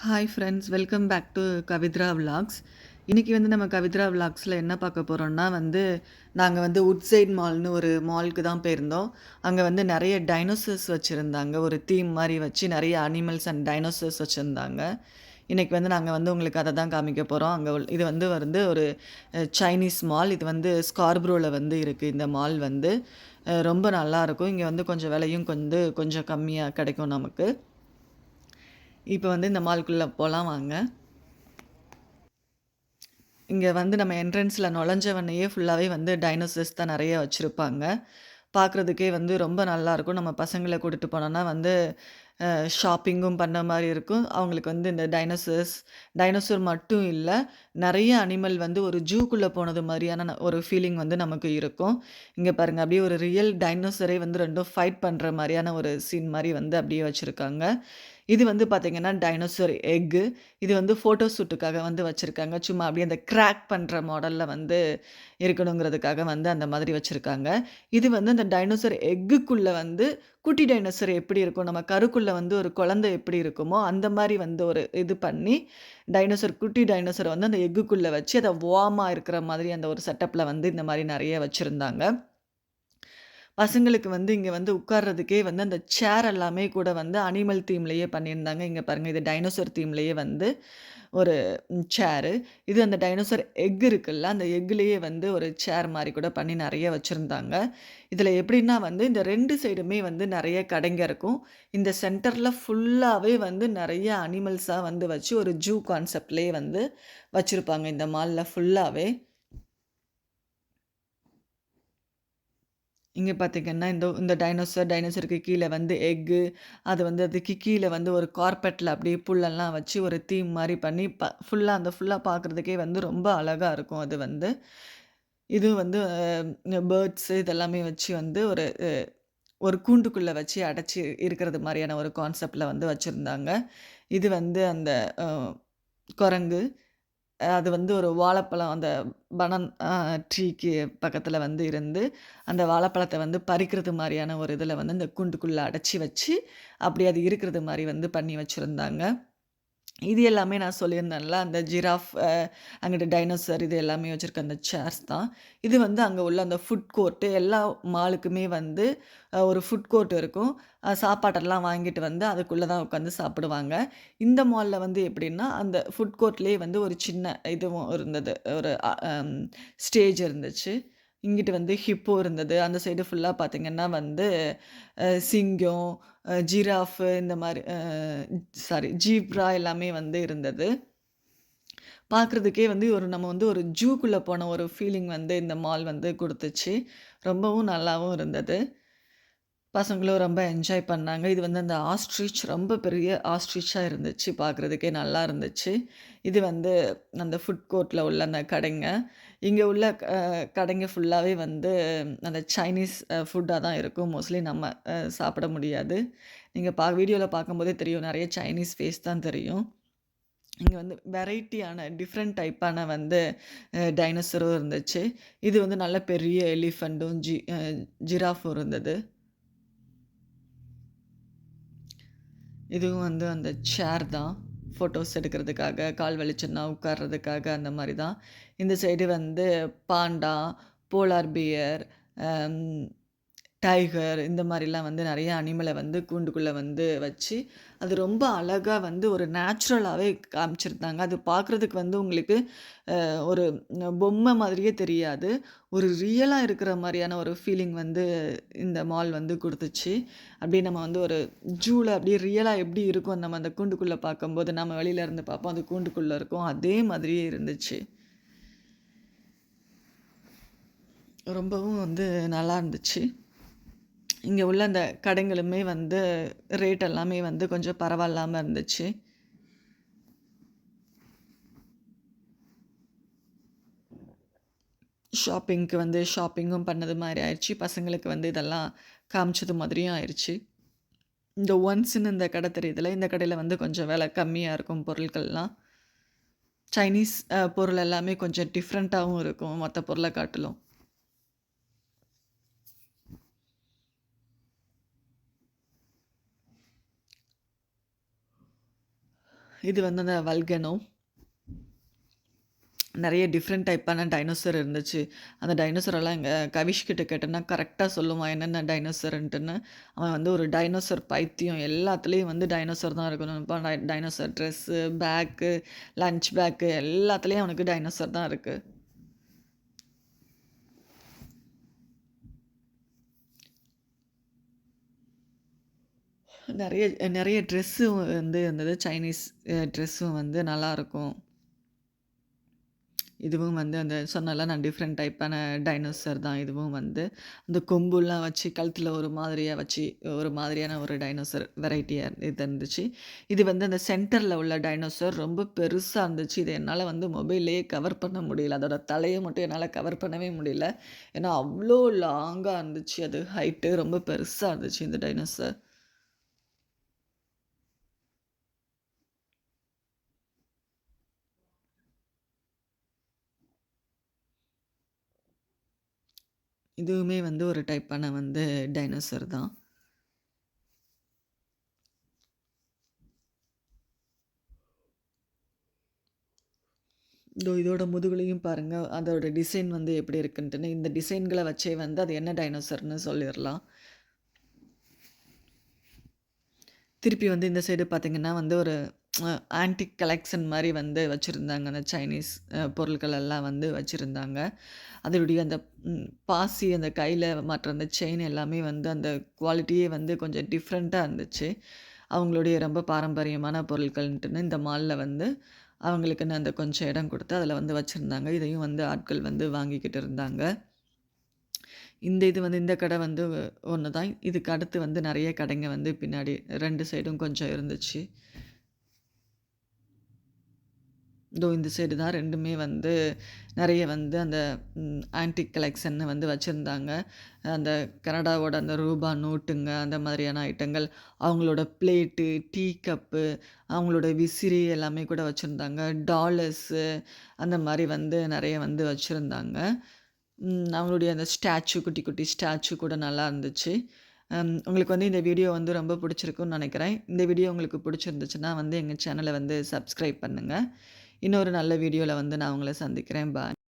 Hi friends, welcome back to Kavithra vlogs. இன்றைக்கி வந்து நம்ம கவித்ரா விலாக்ஸில் என்ன பார்க்க போகிறோம்னா நாங்கள் உட்சைட் மால்னு ஒரு மாலுக்கு தான் போயிருந்தோம். அங்கே நிறைய டைனோசர்ஸ் வச்சுருந்தாங்க. ஒரு தீம் மாதிரி வச்சு நிறைய அனிமல்ஸ் அண்ட் டைனோசர்ஸ் வச்சுருந்தாங்க. இன்றைக்கி நாங்கள் உங்களுக்கு அதை தான் காமிக்க போகிறோம். அங்கே இது ஒரு சைனீஸ் மால். இது ஸ்கார்ப்ரோவில் இருக்குது. இந்த மால் ரொம்ப நல்லாயிருக்கும். இங்கே கொஞ்சம் விலையும் கொஞ்சம் கம்மியாக கிடைக்கும் நமக்கு. இப்போ இந்த மால்குள்ளே போகலாம் வாங்க. இங்கே நம்ம என்ட்ரன்ஸில் நுழைஞ்சவனையே ஃபுல்லாகவே டைனோசர்ஸ் தான் நிறைய வச்சுருப்பாங்க. பார்க்குறதுக்கே ரொம்ப நல்லாயிருக்கும். நம்ம பசங்களை கூட்டிகிட்டு போனோன்னா ஷாப்பிங்கும் பண்ண மாதிரி இருக்கும். அவங்களுக்கு இந்த டைனோசர் மட்டும் இல்லை, நிறைய அனிமல் ஒரு ஜூக்குள்ளே போனது மாதிரியான ஒரு ஃபீலிங் நமக்கு இருக்கும். இங்கே பாருங்கள், அப்படியே ஒரு ரியல் டைனோசரே ரெண்டும் ஃபைட் பண்ணுற மாதிரியான ஒரு சீன் மாதிரி அப்படியே வச்சுருக்காங்க. இது பார்த்தீங்கன்னா டைனோசர் எக்கு. இது ஃபோட்டோ ஷூட்டுக்காக வச்சுருக்காங்க. சும்மா அப்படியே அந்த கிராக் பண்ணுற மாடலில் இருக்கணுங்கிறதுக்காக அந்த மாதிரி வச்சுருக்காங்க. இது அந்த டைனோசர் எக்குக்குள்ளே குட்டி டைனோசர் எப்படி இருக்கும், நம்ம கருக்குள்ளே ஒரு குழந்தை எப்படி இருக்குமோ அந்த மாதிரி ஒரு இது பண்ணி குட்டி டைனோசரை அந்த எக்குக்குள்ளே வச்சு அதை வார்மாக இருக்கிற மாதிரி அந்த ஒரு செட்டப்பில் இந்த மாதிரி நிறைய வச்சுருந்தாங்க. பசங்களுக்கு இங்கே உட்கார்றதுக்கே அந்த சேர் எல்லாமே கூட அனிமல் தீம்லேயே பண்ணியிருந்தாங்க. இங்கே பாருங்கள், இது டைனோசர் தீம்லேயே ஒரு சேரு. இது அந்த டைனோசர் எக் இருக்குல்ல, அந்த எக்குலேயே ஒரு சேர் மாதிரி கூட பண்ணி நிறைய வச்சுருந்தாங்க. இதில் எப்படின்னா இந்த 2 சைடுமே நிறைய கடைங்க இருக்கும். இந்த சென்டரில் ஃபுல்லாகவே நிறைய அனிமல்ஸாக வச்சு ஒரு ஜூ கான்செப்ட்லேயே வச்சுருப்பாங்க இந்த மாலில் ஃபுல்லாகவே. இங்கே பார்த்தீங்கன்னா, இந்த டைனோசருக்கு கீழ எக்கு, அது அதுக்கு கீழ ஒரு கார்பெட்ல அப்படியே புல்லெல்லாம் வச்சு ஒரு தீம் மாரி பண்ணி ஃபுல்லா பார்க்குறதுக்கே ரொம்ப அழகா இருக்கும் அது இதுவும் பேர்ட்ஸு இதெல்லாமே வச்சு ஒரு ஒரு கூண்டுக்குள்ள வச்சு அடைச்சு இருக்கிறது மாரியான ஒரு கான்செப்ட்ல வச்சிருந்தாங்க. இது அந்த அ குரங்கு. அது ஒரு வாழைப்பழம் அந்த பனான் ட்ரீக்கு பக்கத்தில இருந்து, அந்த வாழைப்பழத்த பறிக்கிறது மாரியான ஒரு இதில இந்த கூண்டுக்குள்ள அடைச்சி வச்சு, அப்படி அது இருக்கிறது மாரி பண்ணி வச்சிருந்தாங்க. இது எல்லாமே நான் சொல்லியிருந்தேன்ல, அந்த ஜிராஃப் அங்கிட்டு டைனோசர் இது எல்லாமே வச்சிருக்க அந்த சேர்ஸ் தான். இது அங்க உள்ள அந்த ஃபுட் கோர்ட்டு எல்லா மாலுக்குமே ஒரு ஃபுட் கோர்ட் இருக்கும். சாப்பாட்டெல்லாம் வாங்கிட்டு அதுக்குள்ள தான் உட்காந்து சாப்பிடுவாங்க. இந்த மால்ல எப்படின்னா, அந்த ஃபுட் கோர்ட்லேயே ஒரு சின்ன இதுவும் இருந்தது. ஒரு ஸ்டேஜ் இருந்துச்சு. இங்கிட்டு ஹிப்போ இருந்தது. அந்த சைடு ஃபுல்லா பார்த்தீங்கன்னா சிங்கம், ஜிராஃபு இந்த மாரி ஜீப்ரா எல்லாமே இருந்தது. பார்க்குறதுக்கே நம்ம ஒரு ஜூக்குள்ள போன ஒரு ஃபீலிங் இந்த மால் குடுத்துச்சு. ரொம்பவும் நல்லாவும் இருந்தது. பசங்களும் ரொம்ப என்ஜாய் பண்ணாங்க. இது அந்த ஆஸ்ட்ரிச் ரொம்ப பெரிய ஆஸ்ட்ரிச்சா இருந்துச்சு. பார்க்குறதுக்கே நல்லா இருந்துச்சு. இது அந்த ஃபுட் கோர்ட்ல உள்ள அந்த கடைங்க. இங்க உள்ள கடைங்க ஃபுல்லாவே அந்த சைனீஸ் ஃபுட்டா தான் இருக்கும். மோஸ்ட்லி நம்ம சாப்பிட முடியாது. நீங்க வீடியோல பார்க்கும்போதே தெரியும். நெறைய சைனீஸ் ஃபேஸ் தான் தெரியும். இங்க வெரைட்டியான டிஃப்ரெண்ட் டைப்பான டைனோசரும் இருந்துச்சு. இது நல்ல பெரிய எலிஃபண்ட்டும், ஜிராஃபும் இருந்தது. இதுவும் அந்த சேர் தான். ஃபோட்டோஸ் எடுக்கிறதுக்காக, கால் வலிச்சுன்னா உட்கார்றதுக்காக அந்த மாரி தான். இந்த சைடு பாண்டா, போலார் பியர், அம் டைகர் இந்த மாரிலாம் நெறைய அனிமல கூண்டுக்குள்ள வச்சு, அது ரொம்ப அழகா ஒரு நேச்சுரலாவே காமிச்சிருந்தாங்க. அது பார்க்குறதுக்கு உங்களுக்கு ஒரு பொம்மை மாதிரியே தெரியாது. ஒரு ரியலா இருக்கிற மாரியான ஒரு ஃபீலிங் இந்த மால் குடுத்துச்சு. அப்படியே நம்ம ஒரு ஜூல அப்படியே ரியலா எப்படி இருக்கும் நம்ம அந்த கூண்டுக்குள்ள பார்க்கும்போது, நம்ம வெளியில இருந்து பார்ப்போம். அது கூண்டுக்குள்ள இருக்கும். அதே மாதிரியே இருந்துச்சு. ரொம்பவும் நல்லா இருந்துச்சு. இங்கே உள்ள அந்த கடைங்களுமே ரேட் எல்லாமே கொஞ்சம் பரவாயில்லாமல் இருந்துச்சு. ஷாப்பிங்க்கு ஷாப்பிங்கும் பண்ணது மாதிரி ஆயிடுச்சு. பசங்களுக்கு இதெல்லாம் காமிச்சது மாதிரியும் ஆயிடுச்சு. இந்த ஒன்ஸ்ன்னு இந்த கடை தெரியுதுல்ல, இந்த கடையில் கொஞ்சம் விலை கம்மியாக இருக்கும் பொருட்கள்லாம். சைனீஸ் பொருள் எல்லாமே கொஞ்சம் டிஃப்ரெண்ட்டாகவும் இருக்கும் மற்ற பொருளை காட்டிலும். இது வந்து அந்த வல்கனோ. நெறைய டிஃப்ரெண்ட் டைப்பான டைனோசர் இருந்துச்சு. அந்த டைனோசரெல்லாம் எங்க கவிஷ் கிட்ட கேட்டேன்னா, கரெக்ட்டா சொல்லுவான் என்னென்ன டைனோசர்ன்ட்டுன்னு. அவன் வந்து ஒரு டைனோசர் பைத்தியம். எல்லாத்துலயும் வந்து டைனோசர் தான் இருக்கணும்னு நினைப்பான். Dinosaur dress, bag, lunch bag எல்லாத்துலயும் அவனுக்கு டைனோசர் தான் இருக்கு. நெறைய நெறைய ட்ரெஸ்ஸும் வந்து இருந்தது. சைனீஸ் ட்ரெஸ்ஸும் வந்து நல்லாருக்கும். இதுவும் வந்து அந்த சொன்னேன்ல நான் டிஃப்ரெண்ட் டைப்பான டைனோசர் தான் இதுவும் வந்து. அந்த கொம்புலாம் வச்சு கழுத்துல ஒரு மாதிரியா வச்சு, ஒரு மாதிரியான ஒரு டைனோசர் வெரைட்டியா இது இருந்துச்சு. இது வந்து அந்த சென்டர்ல உள்ள டைனோசர் ரொம்ப பெருசா இருந்துச்சு. இத என்னால வந்து மொபைல்லயே கவர் பண்ண முடியல. அதோட தலைய மட்டும் என்னால கவர் பண்ணவே முடியல. ஏன்னா, அவ்ளோ லாங்கா இருந்துச்சு அது ஹைட்டு. ரொம்ப பெருசா இருந்துச்சு இந்த டைனோசர். இதுவுமே வந்து ஒரு டைப்பான வந்து டைனோசர் தான். இதோட முதுகுலயும் பாருங்க. அதோட டிசைன் வந்து எப்படி இருக்குன்ட்டுன்னு. இந்த டிசைன்கள வச்சே வந்து அது என்ன டைனோசர்ன்னு சொல்லிறலாம். திருப்பி வந்து இந்த சைடு பார்த்தீங்கன்னா வந்து ஒரு ஆன்டிக் கலெக்ஷன் மாரி வந்து வச்சிருந்தாங்க. அந்த சைனீஸ் பொருட்கள் எல்லாம் வந்து வச்சிருந்தாங்க. அதனுடைய அந்த பாசி அந்த கையில மாட்டுற அந்த செயின் எல்லாமே வந்து அந்த குவாலிட்டியே வந்து கொஞ்சம் டிஃப்ரெண்ட்டா இருந்துச்சு. அவங்களுடைய ரொம்ப பாரம்பரியமான பொருட்கள்ன்ட்டுன்னு இந்த மால்ல வந்து அவங்களுக்குன்னு அந்த கொஞ்சம் இடம் குடுத்து அதில வந்து வச்சிருந்தாங்க. இதையும் வந்து ஆட்கள் வந்து வாங்கிக்கிட்டு இருந்தாங்க. இந்த இது வந்து இந்த கடை வந்து ஒண்ணு தான். இதுக்கு அடுத்து வந்து நெறைய கடைங்க வந்து பின்னாடி 2 சைடும் கொஞ்சம் இருந்துச்சு. இதோ இந்த சைடு தான் 2மே வந்து நெறைய வந்து அந்த ஆன்டிக் கலெக்ஷன்னு வந்து வச்சிருந்தாங்க. அந்த கனடாவோட அந்த ரூபா நோட்டுங்க, அந்த மாதிரியான ஐட்டங்கள், அவங்களோட பிளேட்டு, டீ கப்பு, அவங்களோட விசிறி எல்லாமே கூட வச்சிருந்தாங்க. டாலர்ஸு அந்த மாரி வந்து நெறைய வந்து வச்சிருந்தாங்க. அவங்களுடைய அந்த ஸ்டாச்சு குட்டி, குட்டி ஸ்டாச்சு கூட நல்லா இருந்துச்சு. உங்களுக்கு வந்து இந்த வீடியோ வந்து ரொம்ப பிடிச்சிருக்கும்னு நெனைக்கிறேன். இந்த வீடியோ உங்களுக்கு பிடிச்சிருந்துச்சுன்னா வந்து எங்க சேனல வந்து சப்ஸ்கிரைப் பண்ணுங்க. இன்னொரு நல்ல வீடியோல வந்து நான் உங்கள சந்திக்கிறேன். பாய்.